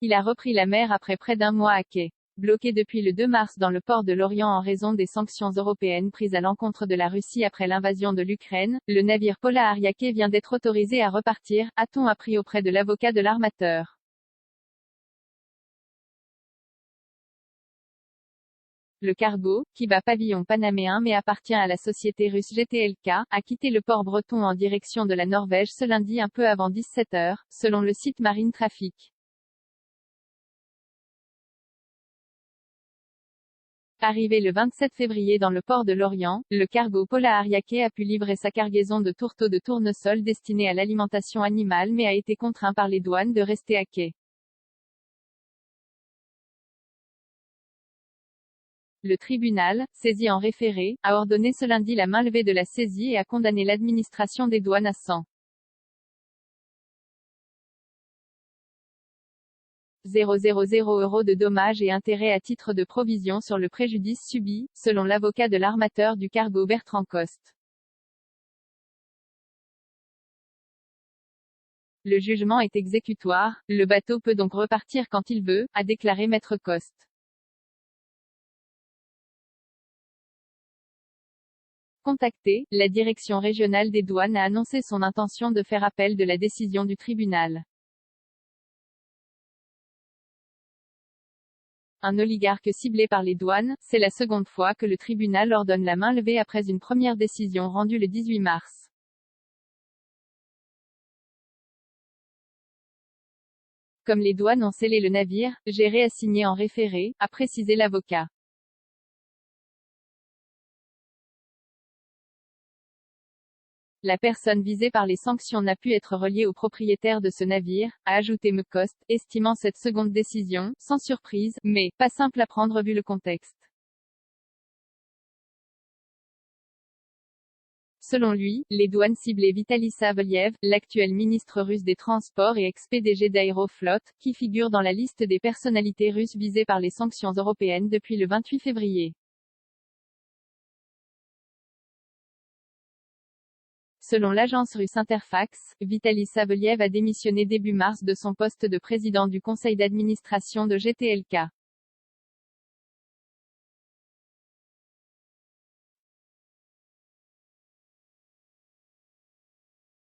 Il a repris la mer après près d'un mois à quai. Bloqué depuis le 2 mars dans le port de l'Orient en raison des sanctions européennes prises à l'encontre de la Russie après l'invasion de l'Ukraine, le navire Pola Ariake vient d'être autorisé à repartir, a-t-on appris auprès de l'avocat de l'armateur. Le cargo, qui bat pavillon panaméen mais appartient à la société russe GTLK, a quitté le port breton en direction de la Norvège ce lundi un peu avant 17 h, selon le site Marine Traffic. Arrivé le 27 février dans le port de l'Orient, le cargo Pola Ariake a pu livrer sa cargaison de tourteaux de tournesol destinés à l'alimentation animale mais a été contraint par les douanes de rester à quai. Le tribunal, saisi en référé, a ordonné ce lundi la mainlevée de la saisie et a condamné l'administration des douanes à 100 000 € de dommages et intérêts à titre de provision sur le préjudice subi, selon l'avocat de l'armateur du cargo Bertrand Coste. Le jugement est exécutoire, le bateau peut donc repartir quand il veut, a déclaré Maître Coste. Contactée, la direction régionale des douanes a annoncé son intention de faire appel de la décision du tribunal. Un oligarque ciblé par les douanes, c'est la seconde fois que le tribunal ordonne la mainlevée après une première décision rendue le 18 mars. Comme les douanes ont scellé le navire, j'ai réassigné en référé, a précisé l'avocat. La personne visée par les sanctions n'a pu être reliée au propriétaire de ce navire, a ajouté Coste, estimant cette seconde décision, sans surprise, mais pas simple à prendre vu le contexte. Selon lui, les douanes ciblaient Vitaly Savelyev, l'actuel ministre russe des Transports et ex-PDG d'Aeroflot, qui figure dans la liste des personnalités russes visées par les sanctions européennes depuis le 28 février. Selon l'agence russe Interfax, Vitaly Savelyev a démissionné début mars de son poste de président du conseil d'administration de GTLK.